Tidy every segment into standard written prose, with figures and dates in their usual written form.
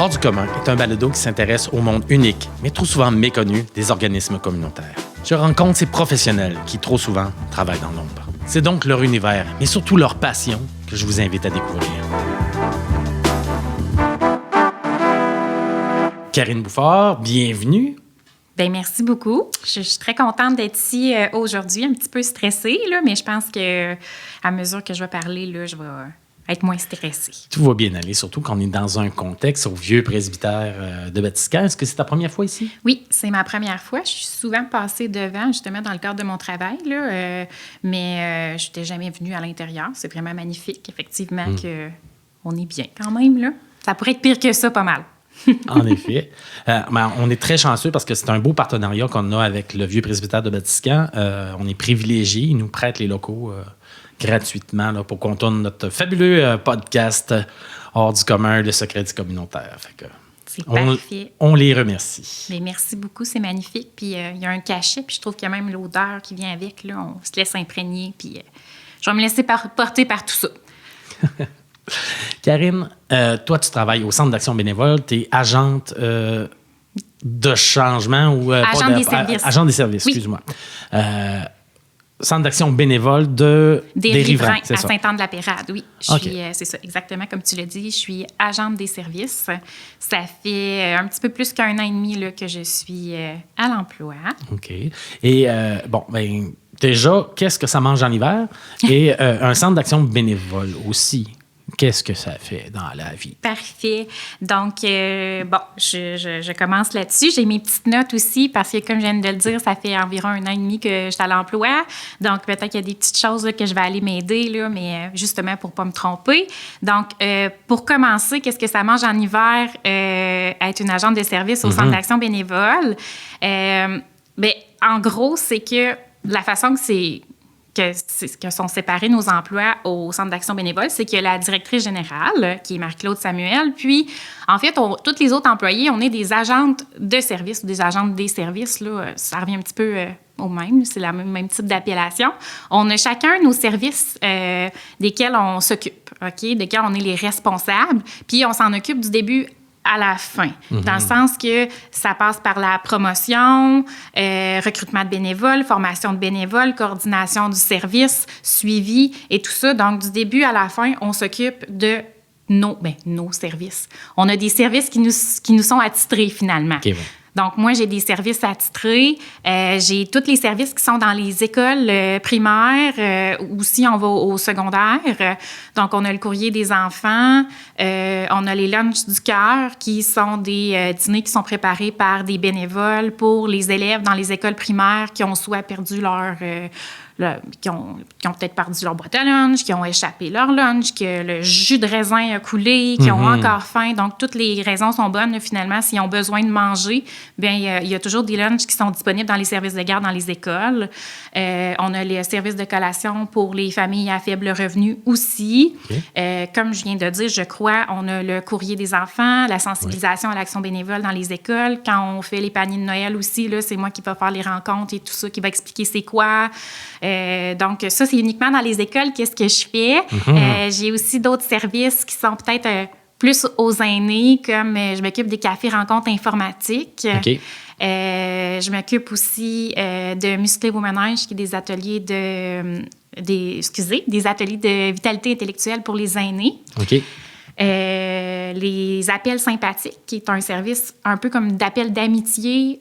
Hors du commun est un balado qui s'intéresse au monde unique, mais trop souvent méconnu, des organismes communautaires. Je rencontre ces professionnels qui, trop souvent, travaillent dans l'ombre. C'est donc leur univers, mais surtout leur passion, que je vous invite à découvrir. Karine Bouffard, bienvenue. Bien, merci beaucoup. Je suis très contente d'être ici aujourd'hui, un petit peu stressée, là, mais je pense qu'à mesure que je vais parler, là, je vais être moins stressée. Tout va bien aller, surtout quand on est dans un contexte au vieux presbytère de Batiscan. Est-ce que c'est ta première fois ici? Oui, c'est ma première fois. Je suis souvent passée devant, justement, dans le cadre de mon travail, là, mais je n'étais jamais venue à l'intérieur. C'est vraiment magnifique, effectivement, qu'on est bien quand même, là. Ça pourrait être pire que ça, pas mal. En effet. On est très chanceux parce que c'est un beau partenariat qu'on a avec le vieux presbytère de Batiscan. On est privilégiés. Ils nous prêtent les locaux gratuitement là, pour qu'on tourne notre fabuleux podcast hors du commun, le secret du communautaire. Fait que, c'est parfait. On les remercie. Mais merci beaucoup, c'est magnifique. Puis il y a un cachet, puis je trouve qu'il y a même l'odeur qui vient avec. Là, on se laisse imprégner, puis je vais me laisser porter par tout ça. Karine, toi, tu travailles au Centre d'action bénévole. Tu es agente de changement ou... agente des services. Agente des services, oui. Excuse-moi. Centre d'action bénévole des riverains, à Sainte-Anne-de-la-Pérade, oui. C'est ça, exactement comme tu l'as dit. Je suis agente des services. Ça fait un petit peu plus qu'un an et demi là, que je suis à l'emploi. OK. Et déjà, qu'est-ce que ça mange en hiver? Et un centre d'action bénévole aussi. Qu'est-ce que ça fait dans la vie? Parfait. Donc, je commence là-dessus. J'ai mes petites notes aussi parce que, comme je viens de le dire, ça fait environ un an et demi que je suis à l'emploi. Donc, peut-être qu'il y a des petites choses là, que je vais aller m'aider, là, mais justement pour ne pas me tromper. Donc, pour commencer, qu'est-ce que ça mange en hiver, être une agente de service au Centre d'action bénévole? En gros, c'est que la façon que sont séparés nos emplois au Centre d'action bénévole, c'est qu'il y a la directrice générale, qui est Marie-Claude Samuel, puis, en fait, tous les autres employés, on est des agentes de service ou des agentes des services, là, ça revient un petit peu au même, c'est le même type d'appellation. On a chacun nos services desquels on s'occupe, OK, desquels on est les responsables, puis on s'en occupe du début à la fin, dans le sens que ça passe par la promotion, recrutement de bénévoles, formation de bénévoles, coordination du service, suivi et tout ça. Donc, du début à la fin, on s'occupe de nos services. On a des services qui nous sont attitrés, finalement. Okay, bon. Donc, moi, j'ai des services attitrés. J'ai tous les services qui sont dans les écoles primaires. Aussi, on va au secondaire. Donc, on a le courrier des enfants. On a les lunchs du cœur, qui sont des dîners qui sont préparés par des bénévoles pour les élèves dans les écoles primaires qui ont soit perdu qui ont peut-être perdu leur boîte à lunch, qui ont échappé leur lunch, que le jus de raisin a coulé, qui ont encore faim. Donc, toutes les raisons sont bonnes, là, finalement. S'ils ont besoin de manger, bien, il y a toujours des lunchs qui sont disponibles dans les services de garde dans les écoles. On a les services de collation pour les familles à faible revenu aussi. Okay. Comme je viens de dire, je crois, on a le courrier des enfants, la sensibilisation à l'action bénévole dans les écoles. Quand on fait les paniers de Noël aussi, là, c'est moi qui vais faire les rencontres et tout ça, qui va expliquer c'est quoi. Donc, ça, c'est uniquement dans les écoles, qu'est-ce que je fais. J'ai aussi d'autres services qui sont peut-être plus aux aînés, comme je m'occupe des cafés rencontres informatiques. Okay. Je m'occupe aussi de Musclé vos ménages, qui est des ateliers des ateliers de vitalité intellectuelle pour les aînés. OK. Les appels sympathiques, qui est un service un peu comme d'appel d'amitié.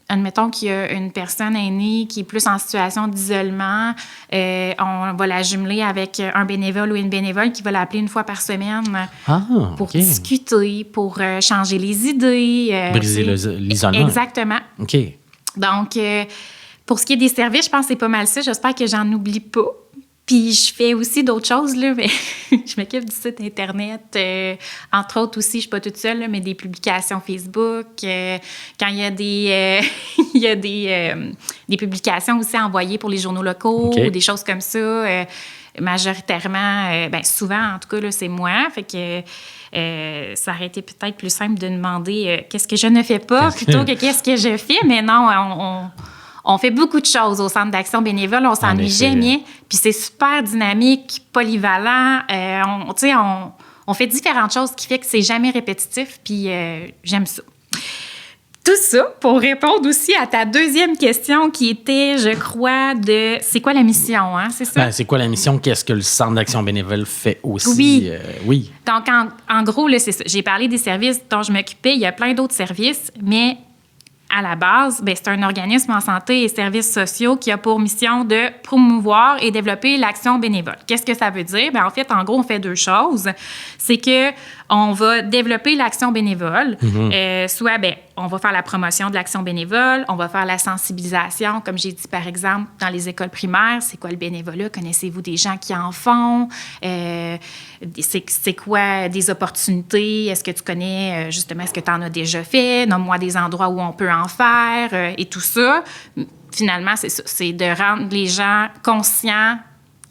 Admettons qu'il y a une personne aînée qui est plus en situation d'isolement, on va la jumeler avec un bénévole ou une bénévole qui va l'appeler une fois par semaine pour discuter, pour changer les idées. Briser l'isolement. Exactement. OK. Donc, pour ce qui est des services, je pense que c'est pas mal ça. J'espère que j'en oublie pas. Puis, je fais aussi d'autres choses, là, mais je m'occupe du site Internet. Entre autres aussi, je ne suis pas toute seule, là, mais des publications Facebook. Quand il y a des publications aussi envoyées pour les journaux locaux, ou des choses comme ça. Majoritairement, souvent, en tout cas, là, c'est moi. Fait que ça aurait été peut-être plus simple de demander qu'est-ce que je ne fais pas plutôt que qu'est-ce que je fais. Mais non, on fait beaucoup de choses au Centre d'action bénévole. On s'ennuie jamais. Puis c'est super dynamique, polyvalent. on fait différentes choses qui fait que c'est jamais répétitif, puis j'aime ça. Tout ça pour répondre aussi à ta deuxième question qui était, je crois, de c'est quoi la mission, hein, c'est ça? Ben, c'est quoi la mission? Qu'est-ce que le Centre d'action bénévole fait aussi? Oui. Oui. Donc, en gros, là, c'est ça. J'ai parlé des services dont je m'occupais. Il y a plein d'autres services, mais à la base, ben, c'est un organisme en santé et services sociaux qui a pour mission de promouvoir et développer l'action bénévole. Qu'est-ce que ça veut dire? Ben, en fait, en gros, on fait deux choses. C'est que on va développer l'action bénévole. Soit, ben, on va faire la promotion de l'action bénévole, on va faire la sensibilisation, comme j'ai dit, par exemple, dans les écoles primaires, c'est quoi le bénévolat? Connaissez-vous des gens qui en font? C'est quoi des opportunités? Est-ce que tu connais, justement, est-ce que tu en as déjà fait? Nomme-moi des endroits où on peut en faire et tout ça. Finalement, c'est ça. C'est de rendre les gens conscients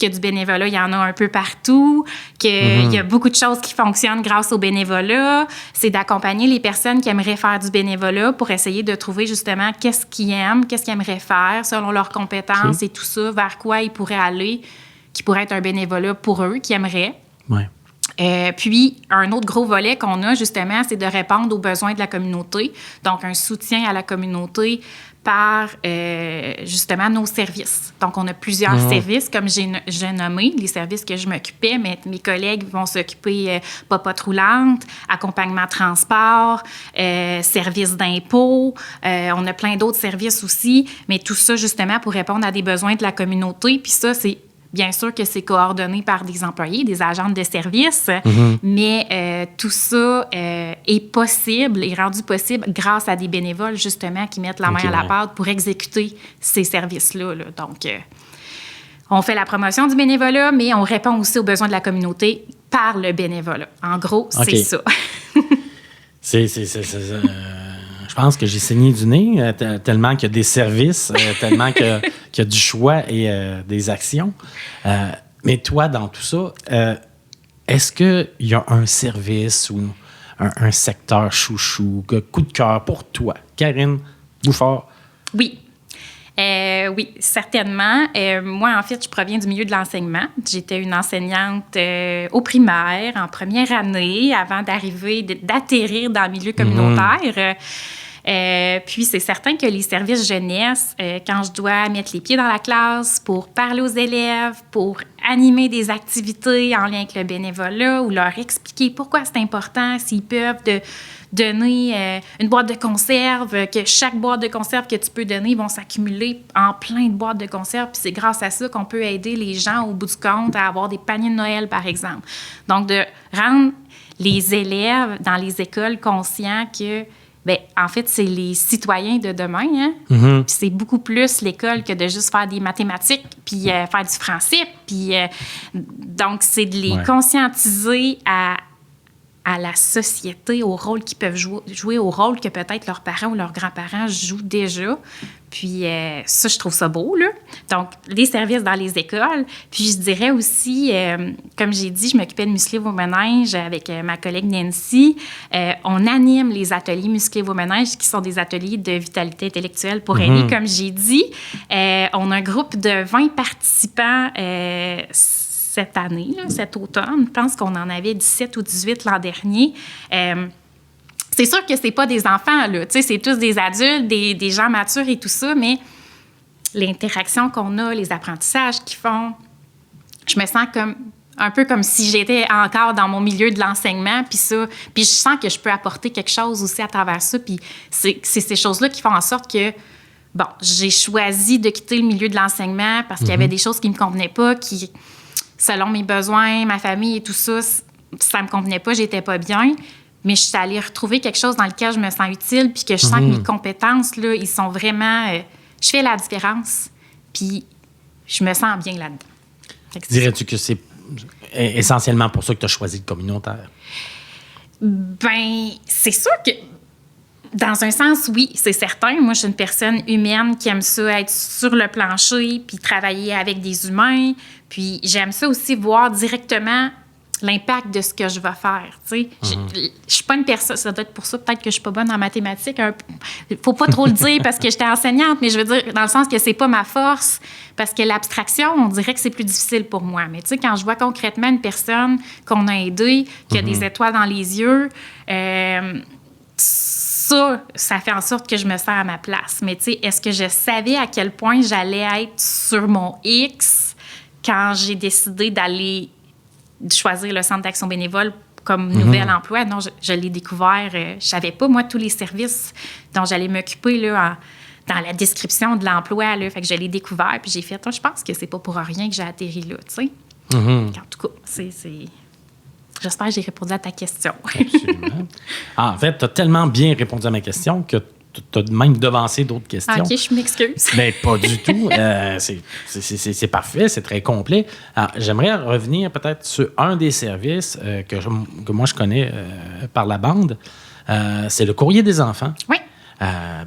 que du bénévolat, il y en a un peu partout, qu'il y a beaucoup de choses qui fonctionnent grâce au bénévolat. C'est d'accompagner les personnes qui aimeraient faire du bénévolat pour essayer de trouver justement qu'est-ce qu'ils aiment, qu'est-ce qu'ils aimeraient faire selon leurs compétences et tout ça, vers quoi ils pourraient aller, qui pourrait être un bénévolat pour eux, qu'ils aimeraient. Ouais. Puis, un autre gros volet qu'on a, justement, c'est de répondre aux besoins de la communauté. Donc, un soutien à la communauté par, justement, nos services. Donc, on a plusieurs services, comme j'ai nommé, les services que je m'occupais, mais mes collègues vont s'occuper popote roulante, accompagnement transport, services d'impôt. On a plein d'autres services aussi, mais tout ça, justement, pour répondre à des besoins de la communauté. Puis ça, c'est bien sûr que c'est coordonné par des employés, des agentes de service, mais tout ça est possible, est rendu possible grâce à des bénévoles, justement, qui mettent la main à la pâte pour exécuter ces services-là. Là. Donc, on fait la promotion du bénévolat, mais on répond aussi aux besoins de la communauté par le bénévolat. En gros, c'est ça. Je pense que j'ai saigné du nez tellement qu'il y a des services, tellement qu'il y a du choix et des actions. Mais toi, dans tout ça, est-ce qu'il y a un service ou un secteur chouchou, coup de cœur pour toi, Karine Bouchard? Oui. Oui, certainement. Moi, en fait, je proviens du milieu de l'enseignement. J'étais une enseignante au primaire, en première année, avant d'atterrir dans le milieu communautaire. Puis, c'est certain que les services jeunesse, quand je dois mettre les pieds dans la classe pour parler aux élèves, pour animer des activités en lien avec le bénévolat ou leur expliquer pourquoi c'est important, s'ils peuvent donner une boîte de conserve, que chaque boîte de conserve que tu peux donner vont s'accumuler en plein de boîtes de conserve. Puis c'est grâce à ça qu'on peut aider les gens, au bout du compte, à avoir des paniers de Noël, par exemple. Donc, de rendre les élèves dans les écoles conscients que, bien, en fait, c'est les citoyens de demain. Hein? Puis c'est beaucoup plus l'école que de juste faire des mathématiques puis faire du français. Puis, donc, c'est de les conscientiser à la société, au rôle qu'ils peuvent jouer, au rôle que peut-être leurs parents ou leurs grands-parents jouent déjà. Puis ça, je trouve ça beau, là. Donc, les services dans les écoles. Puis je dirais aussi, comme j'ai dit, je m'occupais de muscler vos méninges avec ma collègue Nancy. On anime les ateliers muscler vos méninges, qui sont des ateliers de vitalité intellectuelle pour aînés, comme j'ai dit. On a un groupe de 20 participants cette année, là, cet automne. Je pense qu'on en avait 17 ou 18 l'an dernier. C'est sûr que c'est pas des enfants, là. Tu sais, c'est tous des adultes, des gens matures et tout ça, mais l'interaction qu'on a, les apprentissages qu'ils font, je me sens un peu comme si j'étais encore dans mon milieu de l'enseignement, puis je sens que je peux apporter quelque chose aussi à travers ça, puis c'est ces choses-là qui font en sorte que, bon, j'ai choisi de quitter le milieu de l'enseignement parce qu'il y avait des choses qui me convenaient pas, qui, selon mes besoins, ma famille et tout ça, ça me convenait pas, j'étais pas bien. Mais je suis allée retrouver quelque chose dans lequel je me sens utile, puis que je sens que mes compétences, là, ils sont vraiment... je fais la différence, puis je me sens bien là-dedans. Dirais-tu que c'est essentiellement pour ça que tu as choisi le communautaire? Bien, c'est sûr que, dans un sens, oui, c'est certain. Moi, je suis une personne humaine qui aime ça, être sur le plancher, puis travailler avec des humains. Puis j'aime ça aussi voir directement l'impact de ce que je vais faire, tu sais. Je suis pas une personne... Ça doit être pour ça, peut-être que je suis pas bonne en mathématiques. Faut pas trop le dire parce que j'étais enseignante, mais je veux dire, dans le sens que c'est pas ma force, parce que l'abstraction, on dirait que c'est plus difficile pour moi. Mais tu sais, quand je vois concrètement une personne qu'on a aidée, qui a des étoiles dans les yeux... ça fait en sorte que je me sers à ma place. Mais tu sais, est-ce que je savais à quel point j'allais être sur mon X quand j'ai décidé d'aller choisir le Centre d'action bénévole comme nouvel emploi? Non, je l'ai découvert. Je savais pas, moi, tous les services dont j'allais m'occuper là, dans la description de l'emploi. Là. Fait que je l'ai découvert, puis j'ai fait, je pense que c'est pas pour rien que j'ai atterri là, tu sais. En tout cas, j'espère que j'ai répondu à ta question. Absolument. En fait, tu as tellement bien répondu à ma question que tu as même devancé d'autres questions. OK, je m'excuse. Bien, pas du tout. C'est parfait, c'est très complet. Alors, j'aimerais revenir peut-être sur un des services que moi je connais par la bande. C'est le courrier des enfants. Oui.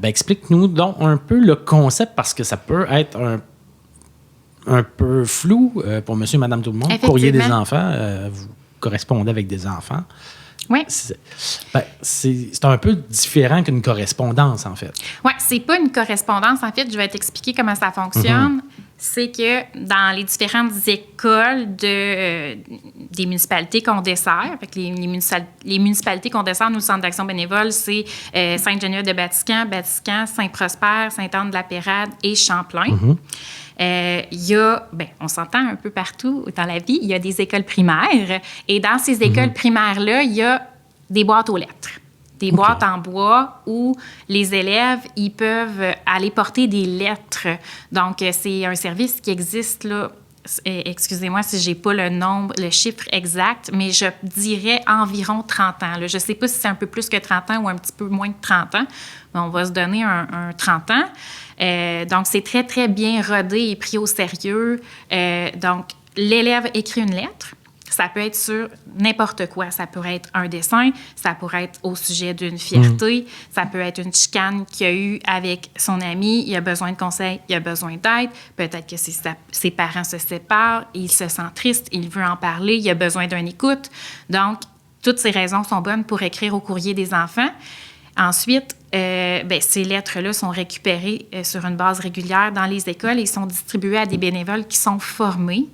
Explique-nous donc un peu le concept parce que ça peut être un peu flou pour monsieur et madame tout le monde. Courrier des enfants, vous correspondez avec des enfants. Oui. C'est un peu différent qu'une correspondance, en fait. Oui, c'est pas une correspondance. En fait, je vais t'expliquer comment ça fonctionne. C'est que dans les différentes écoles des municipalités qu'on dessert, fait que les municipalités qu'on dessert, nous, le Centre d'action bénévole, c'est Sainte-Geneviève-de-Batiscan, Batiscan, Saint-Prosper, Sainte-Anne-de-la-Pérade et Champlain. Il y a, on s'entend un peu partout dans la vie, il y a des écoles primaires. Et dans ces écoles primaires-là, il y a des boîtes aux lettres. Des boîtes en bois où les élèves, ils peuvent aller porter des lettres. Donc, c'est un service qui existe, là. Excusez-moi si je n'ai pas le chiffre exact, mais je dirais environ 30 ans. Là. Je ne sais pas si c'est un peu plus que 30 ans ou un petit peu moins de 30 ans, mais on va se donner un 30 ans. Donc, c'est très, très bien rodé et pris au sérieux. Donc, l'élève écrit une lettre. Ça peut être sur n'importe quoi. Ça pourrait être un dessin, ça pourrait être au sujet d'une fierté, ça peut être une chicane qu'il y a eu avec son ami, il a besoin de conseils, il a besoin d'aide, peut-être que ses parents se séparent, il se sent triste, il veut en parler, il a besoin d'une écoute. Donc, toutes ces raisons sont bonnes pour écrire au courrier des enfants. Ensuite, ces lettres-là sont récupérées sur une base régulière dans les écoles et sont distribuées à des bénévoles qui sont formés,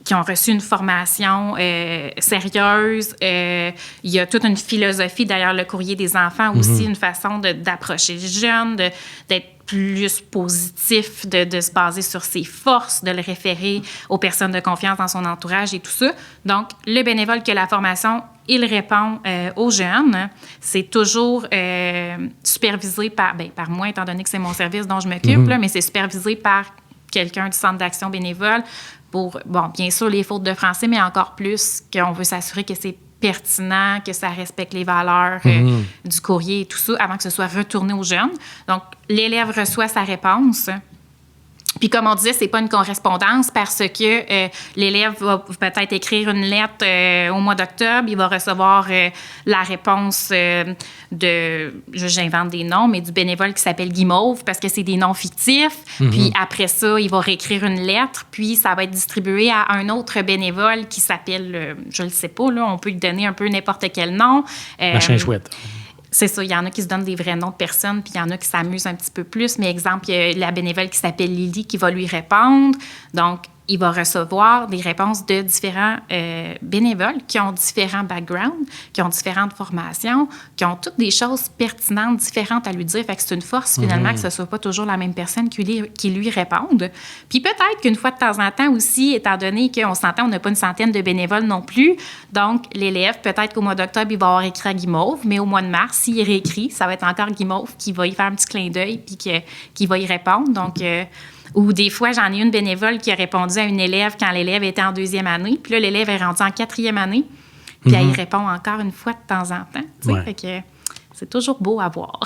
qui ont reçu une formation sérieuse. Il y a toute une philosophie derrière le courrier des enfants aussi, une façon d'approcher les jeunes, d'être plus positif, de se baser sur ses forces, de le référer aux personnes de confiance dans son entourage et tout ça. Donc, le bénévole qui a la formation, il répond aux jeunes. C'est toujours supervisé par moi, étant donné que c'est mon service dont je m'occupe, là, mais c'est supervisé par quelqu'un du Centre d'action bénévole pour, bien sûr, les fautes de français, mais encore plus qu'on veut s'assurer que c'est pertinent, que ça respecte les valeurs du courrier et tout ça, avant que ce soit retourné aux jeunes. Donc, l'élève reçoit sa réponse. Puis, comme on disait, c'est pas une correspondance parce que l'élève va peut-être écrire une lettre au mois d'octobre, il va recevoir la réponse j'invente des noms, mais du bénévole qui s'appelle Guimauve parce que c'est des noms fictifs. Puis après ça, il va réécrire une lettre, puis ça va être distribué à un autre bénévole qui s'appelle, je le sais pas, là, on peut lui donner un peu n'importe quel nom. Machin chouette. C'est ça, il y en a qui se donnent des vrais noms de personnes, puis il y en a qui s'amusent un petit peu plus. Mais exemple, il y a la bénévole qui s'appelle Lily qui va lui répondre. Donc, il va recevoir des réponses de différents bénévoles qui ont différents backgrounds, qui ont différentes formations, qui ont toutes des choses pertinentes, différentes à lui dire. Fait que c'est une force, finalement, que ce ne soit pas toujours la même personne qui lui réponde. Puis peut-être qu'une fois de temps en temps aussi, étant donné qu'on s'entend, on n'a pas une centaine de bénévoles non plus. Donc, l'élève, peut-être qu'au mois d'octobre, il va avoir écrit à Guimauve, mais au mois de mars, s'il réécrit, ça va être encore Guimauve qui va y faire un petit clin d'œil puis qui va y répondre. Donc, ou des fois, j'en ai une bénévole qui a répondu à une élève quand l'élève était en 2e année. Puis là, l'élève est rendu en 4e année. Puis elle y répond encore une fois de temps en temps. Ouais. Fait que c'est toujours beau à voir.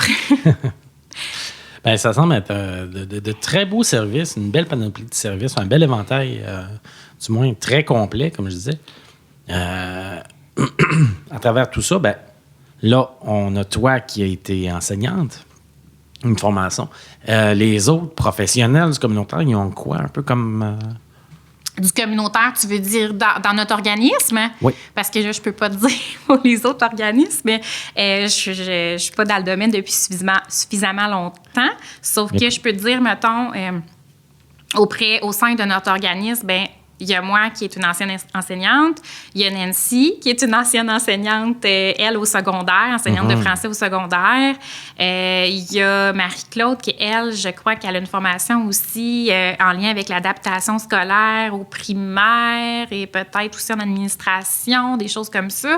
Ça semble être de très beaux services, une belle panoplie de services, un bel éventail, du moins très complet, comme je disais. À travers tout ça, là, on a toi qui as été enseignante. Une formation. Les autres professionnels du communautaire, ils ont quoi? Un peu comme... Du communautaire, tu veux dire dans notre organisme? Oui. Parce que je ne peux pas te dire pour les autres organismes, mais je ne suis pas dans le domaine depuis suffisamment longtemps. Sauf que je peux te dire, mettons, au sein de notre organisme, ben il y a moi qui est une ancienne enseignante, il y a Nancy qui est une ancienne enseignante, elle, au secondaire, enseignante de français au secondaire. Il y a Marie-Claude qui, elle, je crois qu'elle a une formation aussi en lien avec l'adaptation scolaire au primaire et peut-être aussi en administration, des choses comme ça.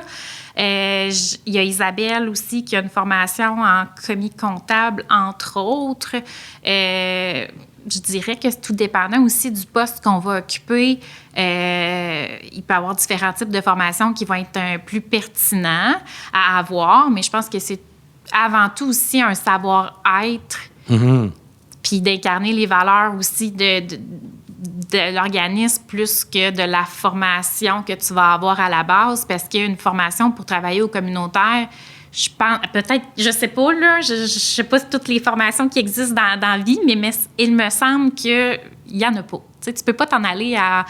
Il y a Isabelle aussi qui a une formation en commis comptable, entre autres. Je dirais que c'est tout dépendant aussi du poste qu'on va occuper. Il peut y avoir différents types de formations qui vont être plus pertinents à avoir, mais je pense que c'est avant tout aussi un savoir-être, puis d'incarner les valeurs aussi de l'organisme plus que de la formation que tu vas avoir à la base, parce qu'une formation pour travailler au communautaire, je pense, peut-être, je sais pas, là, je sais pas toutes les formations qui existent dans la vie, mais il me semble qu'il y en a pas. Tu peux pas t'en aller à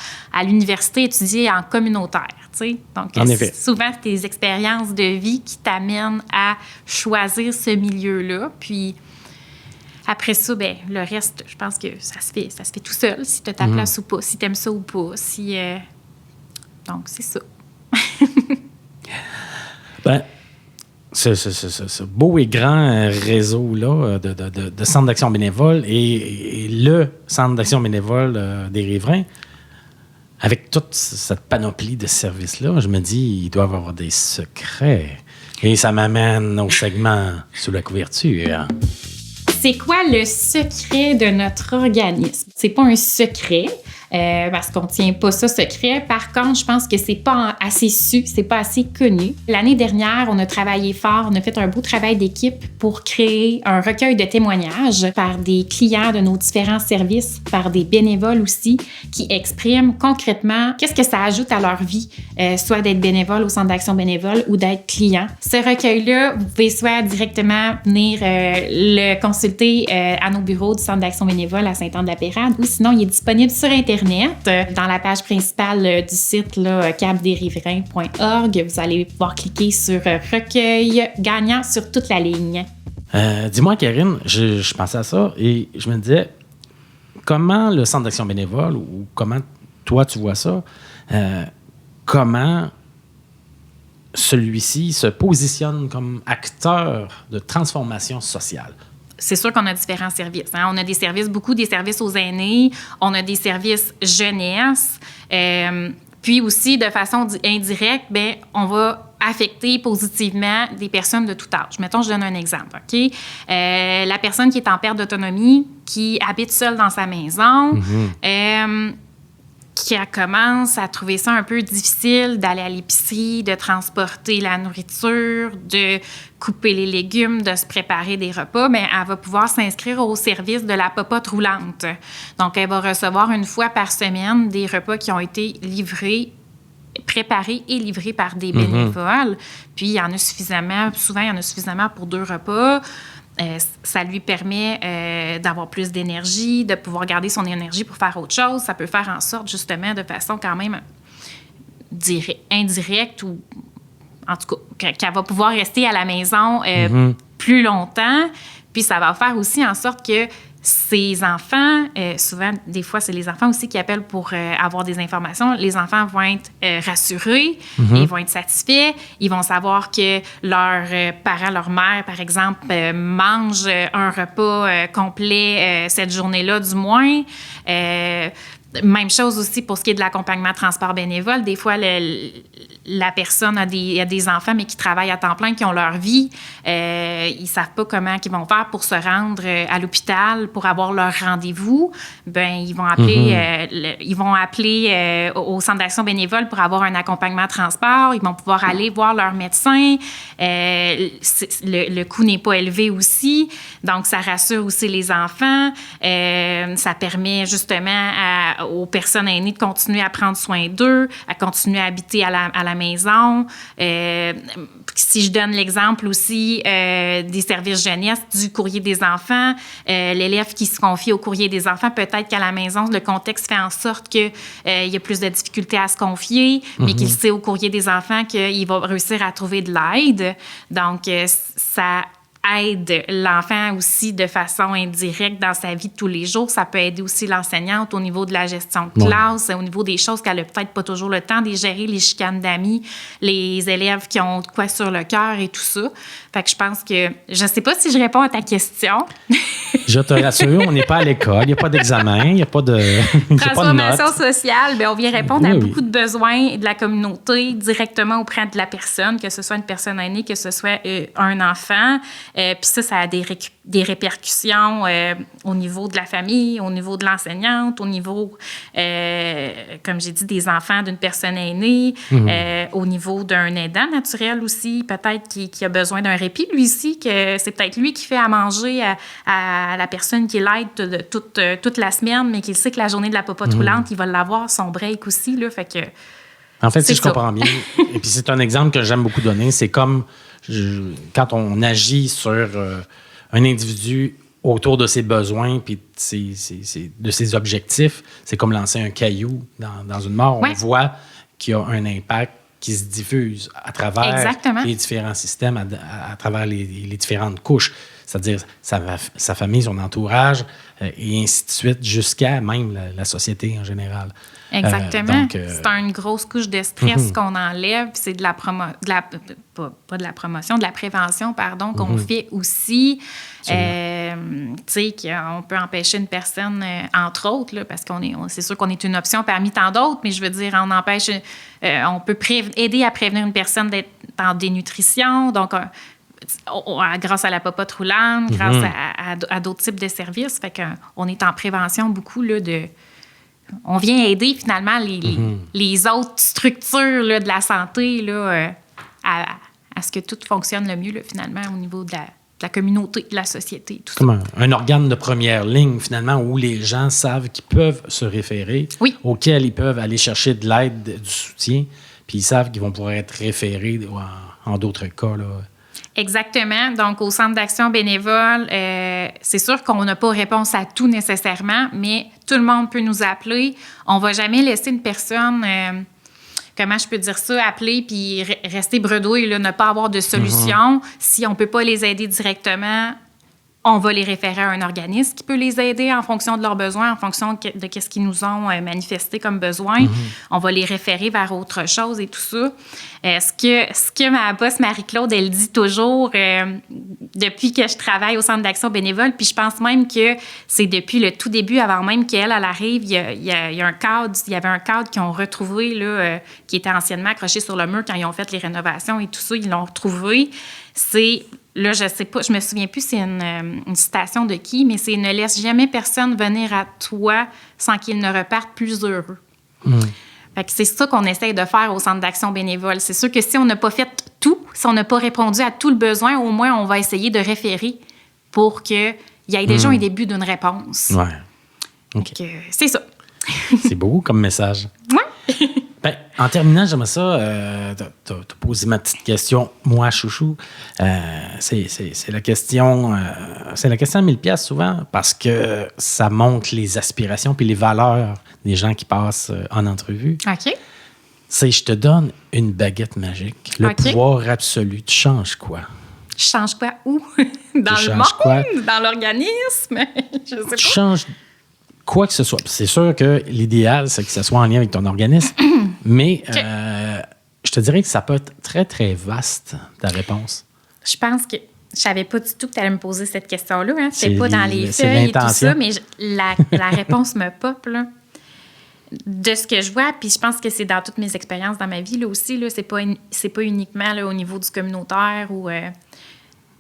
l'université étudier en communautaire. T'sais. Donc, en effet. Souvent, c'est tes expériences de vie qui t'amènent à choisir ce milieu-là. Puis, après ça, ben, le reste, je pense que ça se fait tout seul, si tu as ta place ou pas, si tu aimes ça ou pas. Donc, c'est ça. Ben, ce beau et grand réseau-là de centres d'action bénévole et le centre d'action bénévole des Riverains, avec toute cette panoplie de services-là, je me dis, ils doivent avoir des secrets. Et ça m'amène au segment sous la couverture. C'est quoi le secret de notre organisme? C'est pas un secret. Parce qu'on ne tient pas ça secret. Par contre, je pense que c'est pas assez su, c'est pas assez connu. L'année dernière, on a travaillé fort, on a fait un beau travail d'équipe pour créer un recueil de témoignages par des clients de nos différents services, par des bénévoles aussi, qui expriment concrètement qu'est-ce que ça ajoute à leur vie, soit d'être bénévole au centre d'action bénévole ou d'être client. Ce recueil-là, vous pouvez soit directement venir le consulter à nos bureaux du centre d'action bénévole à Saint-Anne-de-la-Pérade, ou sinon, il est disponible sur Internet, dans la page principale du site capdesriverains.org. Vous allez pouvoir cliquer sur recueil gagnant sur toute la ligne. Dis-moi, Karine, je pensais à ça et je me disais, comment le centre d'action bénévole ou comment toi tu vois ça, comment celui-ci se positionne comme acteur de transformation sociale? C'est sûr qu'on a différents services. Hein? On a des services aux aînés, on a des services jeunesse, puis aussi, de façon indirecte, ben, on va affecter positivement des personnes de tout âge. Mettons, je donne un exemple. OK? La personne qui est en perte d'autonomie, qui habite seule dans sa maison, qui commence à trouver ça un peu difficile d'aller à l'épicerie, de transporter la nourriture, de couper les légumes, de se préparer des repas, bien, elle va pouvoir s'inscrire au service de la popote roulante. Donc, elle va recevoir une fois par semaine des repas qui ont été préparés et livrés par des bénévoles. Puis, il y en a suffisamment, souvent, il y en a suffisamment pour 2 repas. Ça lui permet d'avoir plus d'énergie, de pouvoir garder son énergie pour faire autre chose. Ça peut faire en sorte, justement, de façon quand même indirecte ou, en tout cas, qu'elle va pouvoir rester à la maison plus longtemps. Puis ça va faire aussi en sorte que ces enfants, souvent, des fois, c'est les enfants aussi qui appellent pour avoir des informations. Les enfants vont être rassurés, ils vont être satisfaits, ils vont savoir que leurs parents, leur mère, par exemple, mangent un repas complet cette journée-là, du moins. Même chose aussi pour ce qui est de l'accompagnement transport bénévole. Des fois, la personne a des enfants, mais qui travaillent à temps plein, qui ont leur vie. Ils ne savent pas comment ils vont faire pour se rendre à l'hôpital, pour avoir leur rendez-vous. Ben, ils vont appeler au centre d'action bénévole pour avoir un accompagnement transport. Ils vont pouvoir aller voir leur médecin. Le coût n'est pas élevé aussi. Donc, ça rassure aussi les enfants. Ça permet justement aux personnes aînées de continuer à prendre soin d'eux, à continuer à habiter à la maison, si je donne l'exemple aussi des services jeunesse, du courrier des enfants, l'élève qui se confie au courrier des enfants, peut-être qu'à la maison, le contexte fait en sorte qu'il y a plus de difficultés à se confier, mais qu'il sait au courrier des enfants qu'il va réussir à trouver de l'aide. Donc, ça aide l'enfant aussi de façon indirecte dans sa vie de tous les jours. Ça peut aider aussi l'enseignante au niveau de la gestion de classe, au niveau des choses qu'elle n'a peut-être pas toujours le temps de gérer, les chicanes d'amis, les élèves qui ont de quoi sur le cœur et tout ça. Fait que je pense que... Je sais pas si je réponds à ta question. Je te rassure, on n'est pas à l'école, il n'y a pas d'examen, il n'y a pas de Transformation sociale, bien, on vient répondre à beaucoup de besoins de la communauté directement auprès de la personne, que ce soit une personne aînée, que ce soit un enfant. Puis ça a des répercussions au niveau de la famille, au niveau de l'enseignante, au niveau, comme j'ai dit, des enfants d'une personne aînée, au niveau d'un aidant naturel aussi, peut-être qui a besoin d'un répit, lui aussi, que c'est peut-être lui qui fait à manger à la personne qui l'aide toute la semaine, mais qu'il sait que la journée de la popote roulante, il va l'avoir, son break aussi, là, fait que... En fait, si je comprends bien, et puis c'est un exemple que j'aime beaucoup donner, c'est comme quand on agit sur un individu autour de ses besoins puis de ses objectifs, c'est comme lancer un caillou dans une mare. On voit qu'il y a un impact qui se diffuse à travers les différents systèmes, à travers les différentes couches. C'est-à-dire sa famille, son entourage, et ainsi de suite, jusqu'à même la société en général. Exactement. C'est une grosse couche de stress qu'on enlève. C'est de la prévention, pardon, qu'on fait aussi. Tu sais, qu'on peut empêcher une personne, entre autres, là, parce c'est sûr qu'on est une option parmi tant d'autres, mais je veux dire, on peut aider à prévenir une personne d'être en dénutrition. Donc, grâce à la popote roulante, grâce à d'autres types de services. Fait qu'on est en prévention beaucoup là, on vient aider finalement les autres structures là, de la santé là, à ce que tout fonctionne le mieux là, finalement au niveau de la communauté, de la société. Tout comme un organe de première ligne finalement où les gens savent qu'ils peuvent se référer, auquel ils peuvent aller chercher de l'aide, du soutien, puis ils savent qu'ils vont pouvoir être référés en d'autres cas là. Exactement. Donc, au Centre d'action bénévole, c'est sûr qu'on n'a pas réponse à tout nécessairement, mais tout le monde peut nous appeler. On ne va jamais laisser une personne, comment je peux dire ça, appeler puis rester bredouille, là, ne pas avoir de solution. Si on ne peut pas les aider directement, on va les référer à un organisme qui peut les aider en fonction de leurs besoins, en fonction de ce qu'ils nous ont manifesté comme besoin. On va les référer vers autre chose et tout ça. Ce que ma boss Marie-Claude, elle dit toujours depuis que je travaille au Centre d'action bénévole, puis je pense même que c'est depuis le tout début, avant même qu'elle arrive, il y avait un cadre qu'ils ont retrouvé, là, qui était anciennement accroché sur le mur quand ils ont fait les rénovations et tout ça. Ils l'ont retrouvé. C'est... Là, je sais pas, je me souviens plus c'est une citation de qui, mais c'est « Ne laisse jamais personne venir à toi sans qu'il ne reparte plus heureux ». Fait que c'est ça qu'on essaye de faire au Centre d'action bénévole. C'est sûr que si on n'a pas fait tout, si on n'a pas répondu à tout le besoin, au moins, on va essayer de référer pour qu'il y ait déjà un début d'une réponse. Ouais. OK. Donc, c'est ça. C'est beau comme message. Oui. Ben, en terminant, j'aimerais ça te poser ma petite question, moi, chouchou. C'est la question à 1000$ souvent parce que ça montre les aspirations puis les valeurs des gens qui passent en entrevue. OK. C'est je te donne une baguette magique, le pouvoir absolu. Tu changes quoi? Je change quoi? Où? Dans le monde? Quoi? Dans l'organisme? Je sais pas. Tu changes quoi que ce soit. C'est sûr que l'idéal, c'est que ce soit en lien avec ton organisme, mais je te dirais que ça peut être très, très vaste, ta réponse. Je pense que je savais pas du tout que tu allais me poser cette question-là. Hein. C'était pas dans les feuilles et tout ça, mais la réponse me pop, là. De ce que je vois, puis je pense que c'est dans toutes mes expériences dans ma vie, là aussi, là, c'est pas uniquement là, au niveau du communautaire ou...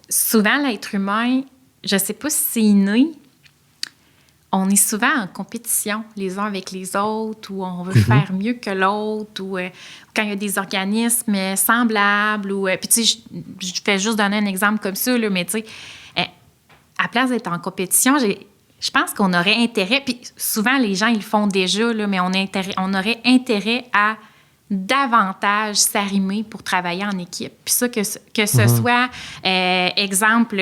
souvent, l'être humain, je sais pas si c'est inné, on est souvent en compétition les uns avec les autres, ou on veut faire mieux que l'autre, ou quand il y a des organismes semblables. Puis tu sais, je fais juste donner un exemple comme ça, là, mais tu sais, à place d'être en compétition, je pense qu'on aurait intérêt, puis souvent les gens ils le font déjà, là, mais on aurait intérêt à davantage s'arrimer pour travailler en équipe. Puis ça, que ce soit, exemple,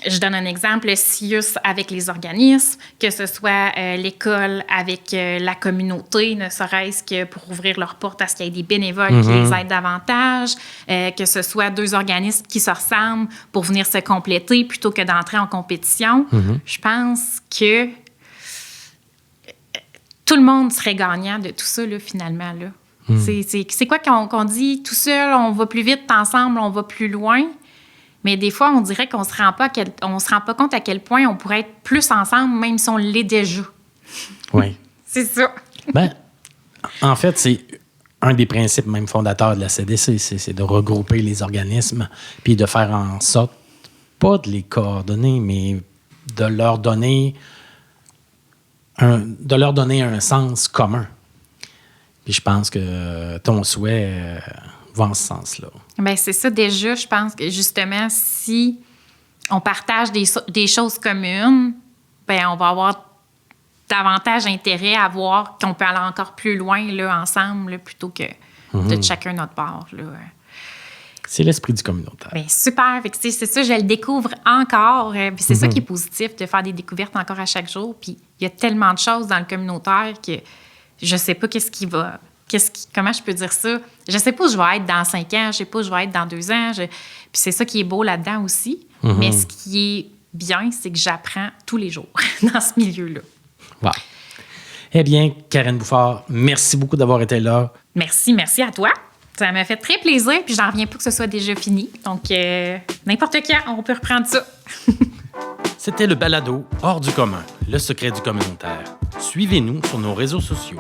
je donne un exemple, SIUS avec les organismes, que ce soit l'école avec la communauté, ne serait-ce que pour ouvrir leurs portes à ce qu'il y ait des bénévoles qui les aident davantage, que ce soit 2 organismes qui se ressemblent pour venir se compléter plutôt que d'entrer en compétition. Je pense que tout le monde serait gagnant de tout ça, là, finalement. Là. C'est quoi qu'on dit? Tout seul, on va plus vite, ensemble, on va plus loin. Mais des fois, on dirait qu'on se rend pas compte à quel point on pourrait être plus ensemble, même si on l'est déjà. Oui. C'est ça. Ben, en fait, c'est un des principes même fondateurs de la CDC, c'est de regrouper les organismes puis de faire en sorte, pas de les coordonner, mais de leur donner un sens commun. Puis je pense que ton souhait va en ce sens-là. Bien, c'est ça. Déjà, je pense que justement, si on partage des choses communes, bien, on va avoir davantage intérêt à voir qu'on peut aller encore plus loin là, ensemble là, plutôt que de chacun notre part. Là. C'est l'esprit du communautaire. Bien, super. Fait que, c'est ça, je le découvre encore. Puis c'est ça qui est positif, de faire des découvertes encore à chaque jour. Puis il y a tellement de choses dans le communautaire que je sais pas comment je peux dire ça? Je sais pas où je vais être dans 5 ans, je sais pas où je vais être dans 2 ans. Puis c'est ça qui est beau là-dedans aussi. Mais ce qui est bien, c'est que j'apprends tous les jours dans ce milieu-là. Wow. Eh bien, Karen Bouffard, merci beaucoup d'avoir été là. Merci à toi. Ça m'a fait très plaisir, puis j'en reviens pas que ce soit déjà fini. Donc, n'importe quand, on peut reprendre ça. C'était le balado Hors du commun, le secret du communautaire. Suivez-nous sur nos réseaux sociaux.